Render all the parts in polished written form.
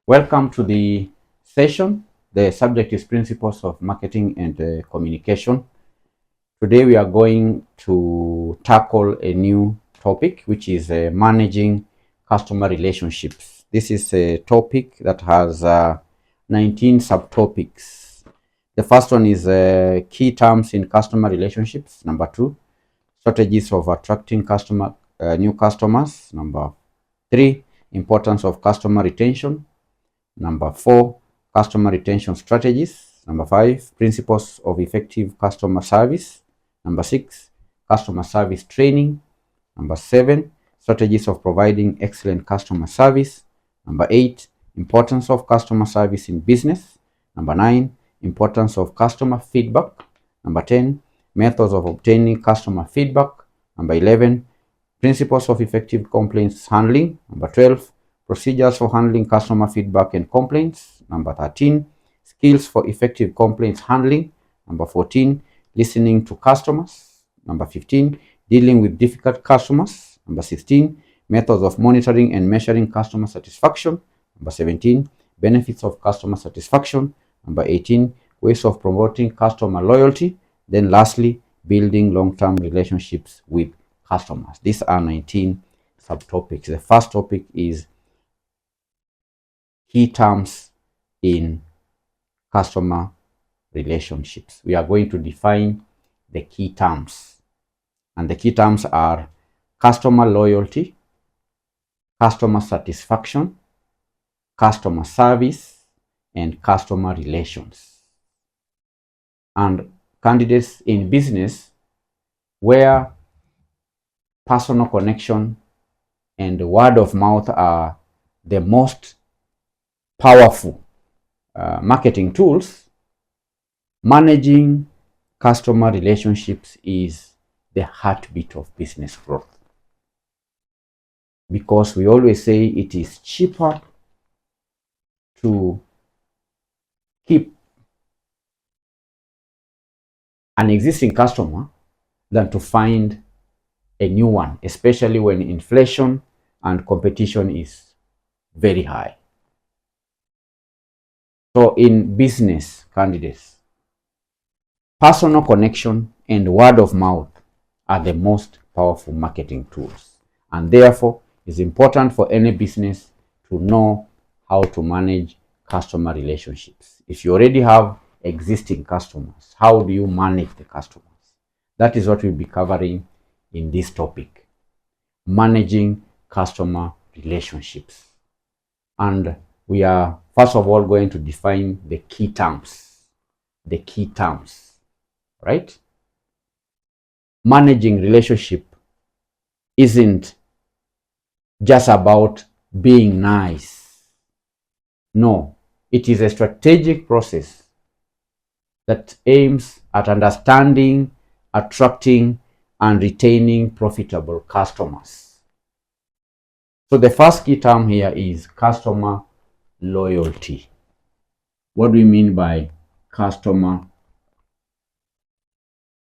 Welcome to the session. The subject is Principles of Marketing and Communication. Today we are going to tackle a new topic, which is managing customer relationships. This is a topic that has 19 subtopics. The first one is key terms in customer relationships. Number 2, strategies of attracting new customers. Number 3, importance of customer retention. Number 4, customer retention strategies. Number 5, principles of effective customer service. Number 6, customer service training. Number 7, strategies of providing excellent customer service. Number 8, importance of customer service in business. Number 9, importance of customer feedback. Number 10, methods of obtaining customer feedback. Number 11, principles of effective complaints handling. Number 12, procedures for handling customer feedback and complaints. Number 13, skills for effective complaints handling. Number 14, listening to customers. Number 15, dealing with difficult customers. Number 16, methods of monitoring and measuring customer satisfaction. Number 17, benefits of customer satisfaction. Number 18, ways of promoting customer loyalty. Then lastly, building long-term relationships with customers. These are 19 subtopics. The first topic is key terms in customer relationships. We are going to define the key terms, and the key terms are customer loyalty, customer satisfaction, customer service, and customer relations. And candidates in business where personal connection and word of mouth are the most powerful marketing tools, managing customer relationships is the heartbeat of business growth. Because we always say it is cheaper to keep an existing customer than to find a new one, especially when inflation and competition is very high. So in business candidates, personal connection and word of mouth are the most powerful marketing tools, and therefore it's important for any business to know how to manage customer relationships. If you already have existing customers, how do you manage the customers? That is what we'll be covering in this topic, managing customer relationships. And we are first of all going to define the key terms. The key terms, right? Managing relationship isn't just about being nice. No, it is a strategic process that aims at understanding, attracting, and retaining profitable customers. So the first key term here is customer loyalty. What do we mean by customer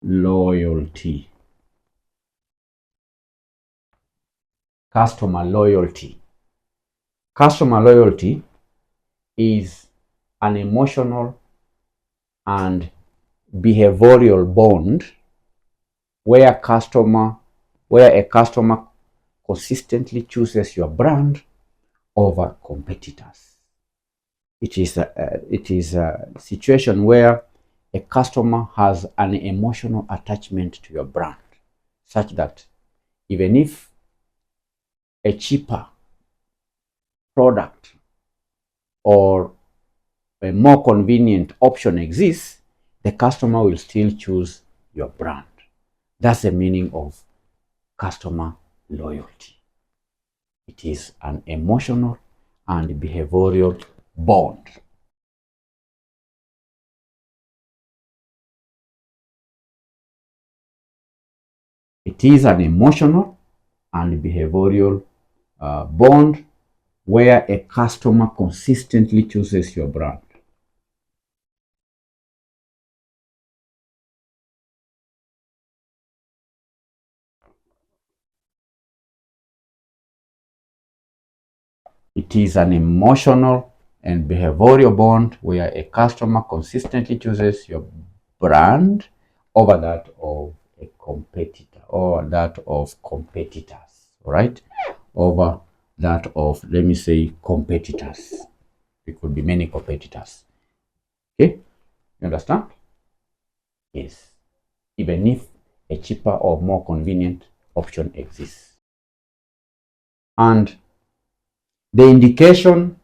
loyalty? Customer loyalty. Customer loyalty is an emotional and behavioral bond where a customer consistently chooses your brand over competitors. It is a situation where a customer has an emotional attachment to your brand, such that even if a cheaper product or a more convenient option exists, the customer will still choose your brand. That's the meaning of customer loyalty. It is an emotional and behavioral bond. It is an emotional and behavioral bond where a customer consistently chooses your brand. It is an emotional and behavioral bond, where a customer consistently chooses your brand over that of a competitor or that of competitors, all right? Over that of, let me say, competitors. It could be many competitors. Okay, you understand? Yes. Even if a cheaper or more convenient option exists. And the indication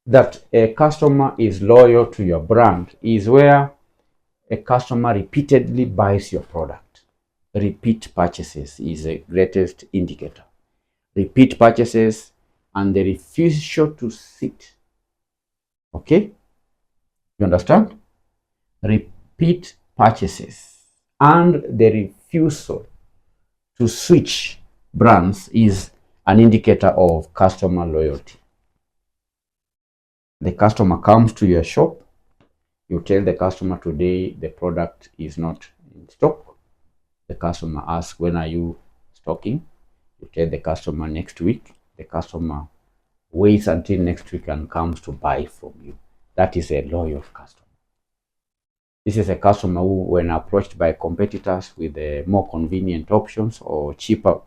that a customer is loyal to your brand is where a customer repeatedly buys your product. Repeat purchases is the greatest indicator. Repeat purchases and the refusal to sit. Okay? You understand? Repeat purchases and the refusal to switch brands is an indicator of customer loyalty. The customer comes to your shop, you tell the customer today the product is not in stock. The customer asks, when are you stocking? You tell the customer next week. The customer waits until next week and comes to buy from you. That is a loyal customer. This is a customer who, when approached by competitors with more convenient options or cheaper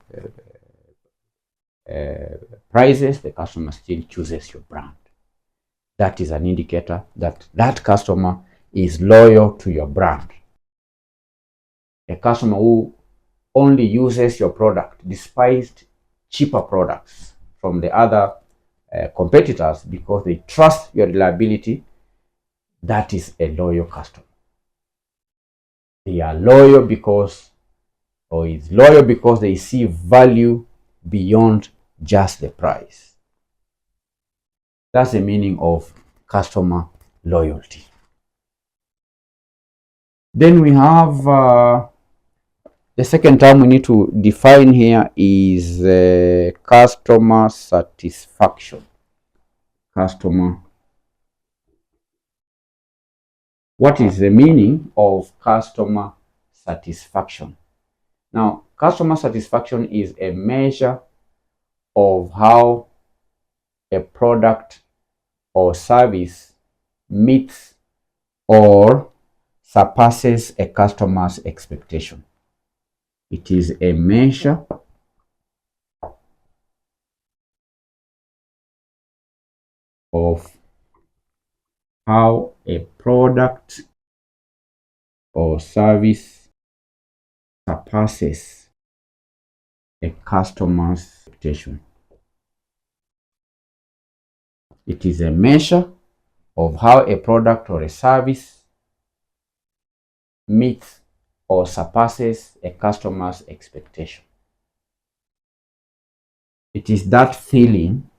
prices, the customer still chooses your brand. That is an indicator that that customer is loyal to your brand. A customer who only uses your product despite cheaper products from the other competitors because they trust your reliability, that is a loyal customer. They are loyal because, or is loyal because they see value beyond just the price. That's the meaning of customer loyalty. Then we have the second term we need to define here is customer satisfaction. Customer. What is the meaning of customer satisfaction? Now, customer satisfaction is a measure of how a product or service meets or surpasses a customer's expectation. It is a measure of how a product or service surpasses a customer's expectation. It is a measure of how a product or a service meets or surpasses a customer's expectation. It is that feeling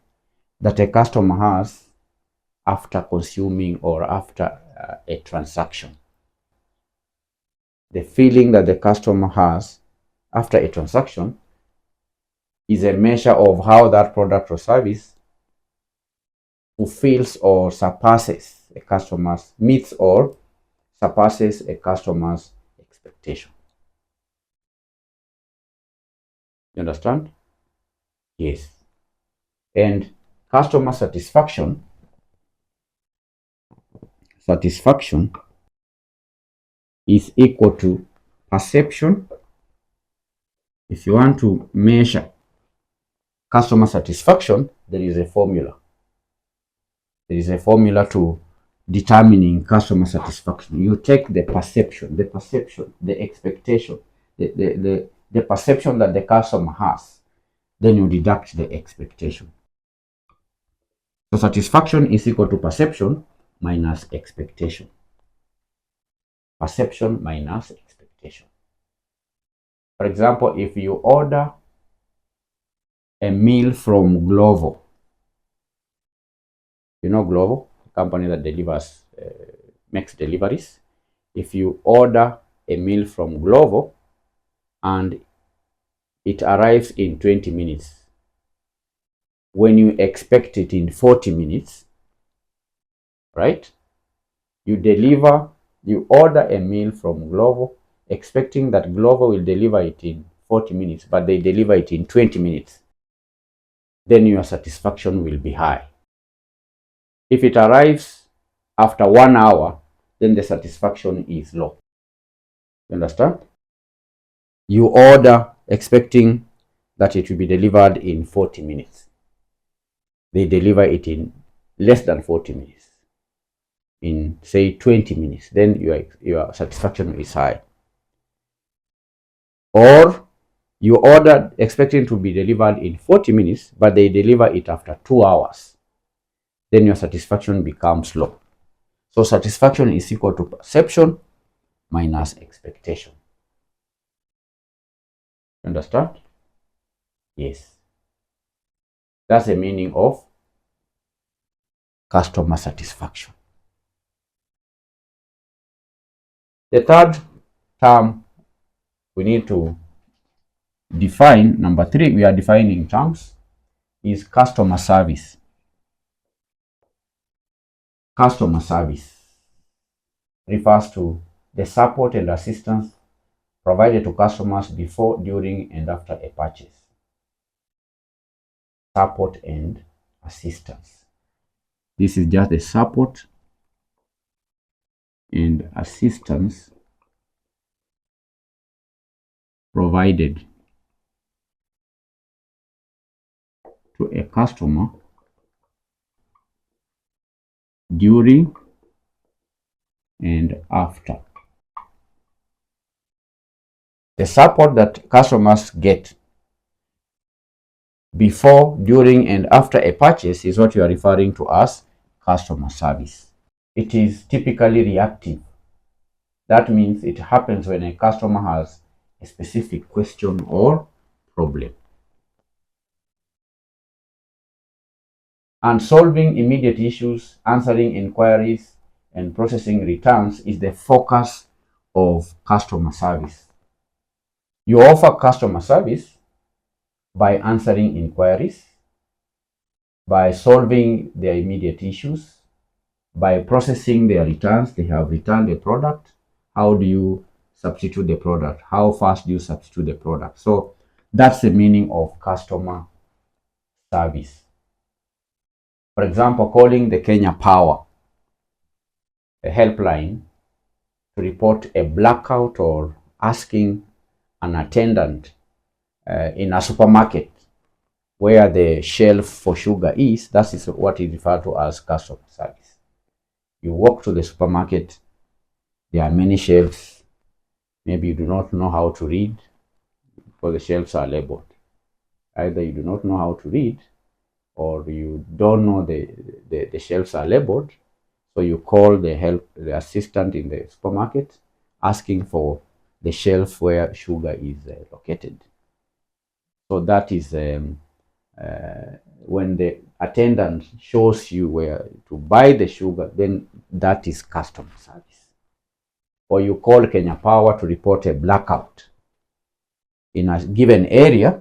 that a customer has after consuming or after a transaction. The feeling that the customer has after a transaction is a measure of how that product or service fulfills or surpasses a customer's, meets or surpasses a customer's expectation. You understand? Yes. And customer satisfaction is equal to perception. If you want to measure customer satisfaction, there is a formula. There is a formula to determining customer satisfaction. You take the perception, the expectation, the perception that the customer has, then you deduct the expectation. So satisfaction is equal to perception minus expectation. Perception minus expectation. For example, if you order a meal from Glovo, you know Glovo, a company that delivers, makes deliveries. If you order a meal from Glovo and it arrives in 20 minutes, when you expect it in 40 minutes, right? You order a meal from Glovo expecting that Glovo will deliver it in 40 minutes, but they deliver it in 20 minutes. Then your satisfaction will be high. If it arrives after 1 hour, then the satisfaction is low. You understand? You order expecting that it will be delivered in 40 minutes. They deliver it in less than 40 minutes, in say 20 minutes. Then your satisfaction is high. Or you ordered expecting to be delivered in 40 minutes, but they deliver it after 2 hours. Then your satisfaction becomes low. So satisfaction is equal to perception minus expectation. Understand? Yes. That's the meaning of customer satisfaction. The third term we need to define, number 3, we are defining terms, is customer service. Customer service refers to the support and assistance provided to customers before, during, and after a purchase. Support and assistance. This is just the support and assistance provided to a customer during and after. The support that customers get before, during, and after a purchase is what you are referring to as customer service. It is typically reactive. That means it happens when a customer has a specific question or problem. And solving immediate issues, answering inquiries, and processing returns is the focus of customer service. You offer customer service by answering inquiries, by solving their immediate issues, by processing their returns. They have returned a product. How do you substitute the product? How fast do you substitute the product? So that's the meaning of customer service. For example, calling the Kenya Power, a helpline, to report a blackout, or asking an attendant in a supermarket where the shelf for sugar is, that is what is referred to as customer service. You walk to the supermarket, there are many shelves. Maybe you do not know how to read, because the shelves are labeled. Either you do not know how to read, or you don't know the shelves are labeled. So you call the assistant in the supermarket, asking for the shelf where sugar is located. So that is when the attendant shows you where to buy the sugar, then that is customer service. Or you call Kenya Power to report a blackout in a given area,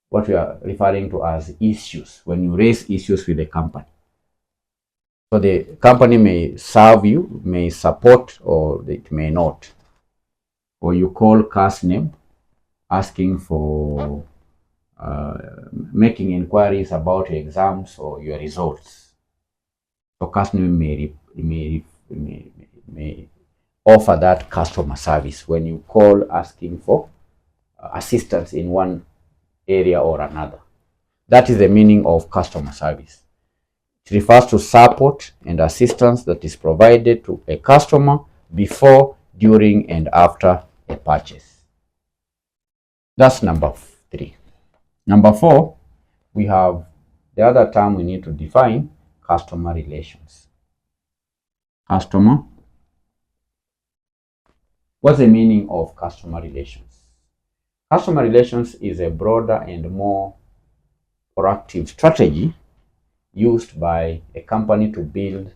what we are referring to as issues, when you raise issues with the company. So the company may serve you, may support, or it may not. Or you call KASNEB asking for making inquiries about your exams or your results. So KASNEB may offer that customer service when you call asking for assistance in one area or another. That is the meaning of customer service. It refers to support and assistance that is provided to a customer before, during, and after a purchase. That's number 3. Number 4, we have the other term we need to define, customer relations. Customer. What's the meaning of customer relations? Customer relations is a broader and more proactive strategy used by a company to build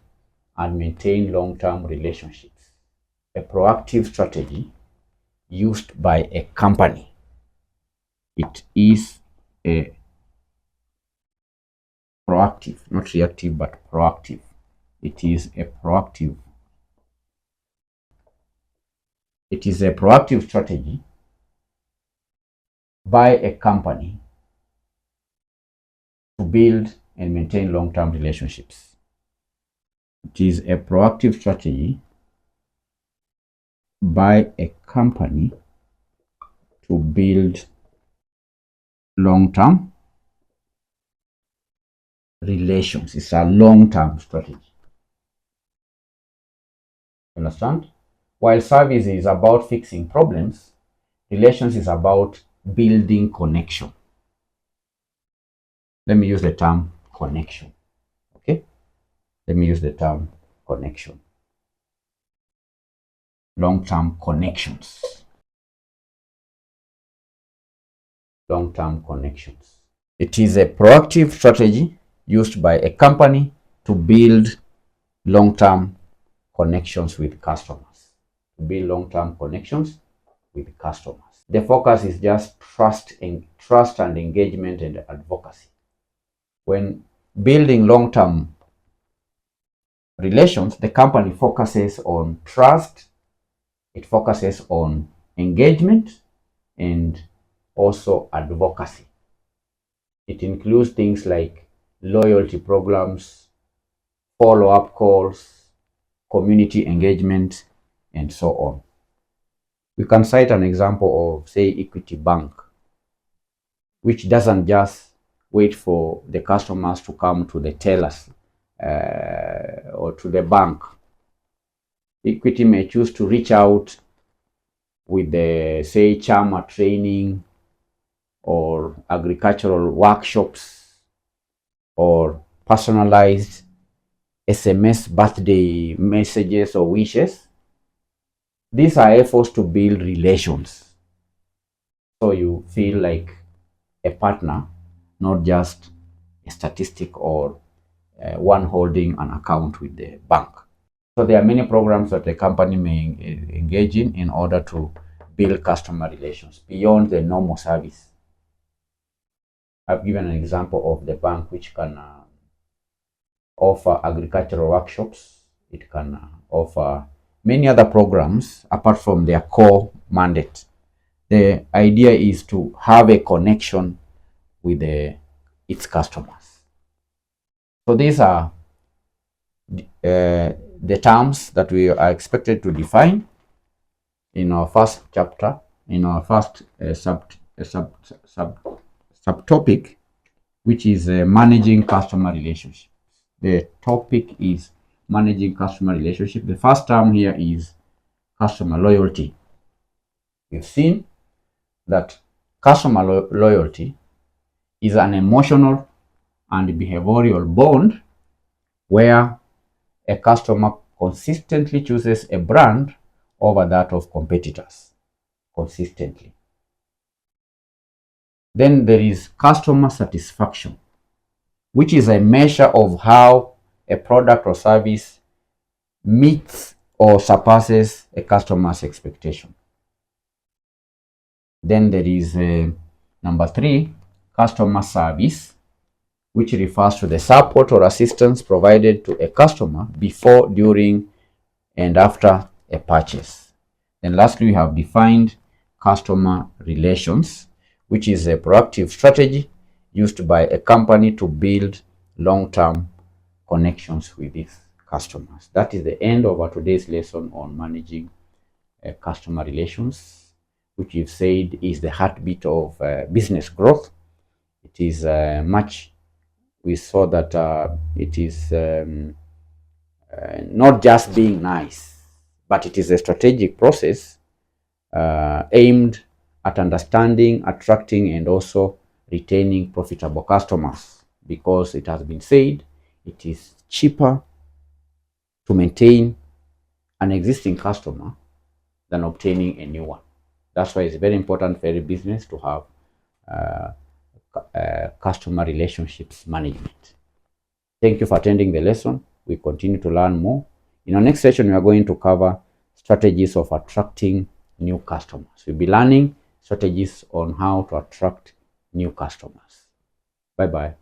and maintain long-term relationships. A proactive strategy used by a company. It is a proactive, not reactive, but proactive. It is a proactive. It is a proactive strategy by a company to build and maintain long-term relationships. It is a proactive strategy by a company to build long-term relations. It's a long-term strategy. Understand? While service is about fixing problems, relations is about building connection. Let me use the term connection. Okay? Let me use the term connection. Long-term connections. Long-term connections. It is a proactive strategy used by a company to build long-term connections with customers. To build long-term connections with customers. The focus is just trust and engagement and advocacy. When building long-term relations, the company focuses on trust, it focuses on engagement, and also advocacy. It includes things like loyalty programs, follow-up calls, community engagement, and so on. We can cite an example of, say, Equity Bank, which doesn't just wait for the customers to come to the tellers or to the bank. Equity may choose to reach out with the, say, Chama training or agricultural workshops or personalized SMS birthday messages or wishes. These are efforts to build relations, so you feel like a partner, not just a statistic or one holding an account with the bank. So there are many programs that the company may engage in order to build customer relations beyond the normal service. I've given an example of the bank, which can offer agricultural workshops. It can offer many other programs apart from their core mandate. The idea is to have a connection with its customers. So these are the terms that we are expected to define in our first chapter, in our first subtopic, which is managing customer relationships. The topic is managing customer relationship. The first term here is customer loyalty. We've seen that customer loyalty is an emotional and behavioral bond where a customer consistently chooses a brand over that of competitors. Consistently. Then there is customer satisfaction, which is a measure of how a product or service meets or surpasses a customer's expectation. Then there is number 3, customer service, which refers to the support or assistance provided to a customer before, during, and after a purchase. Then lastly, we have defined customer relations, which is a proactive strategy used by a company to build long-term connections with its customers. That is the end of our today's lesson on managing customer relations, which you've said is the heartbeat of business growth. It is we saw that it is not just being nice, but it is a strategic process aimed at understanding, attracting, and also retaining profitable customers, because it has been said it is cheaper to maintain an existing customer than obtaining a new one. That's why it's very important for every business to have customer relationships management. Thank you for attending the lesson. We continue to learn more. In our next session, we are going to cover strategies of attracting new customers. We'll be learning strategies on how to attract new customers. Bye-bye.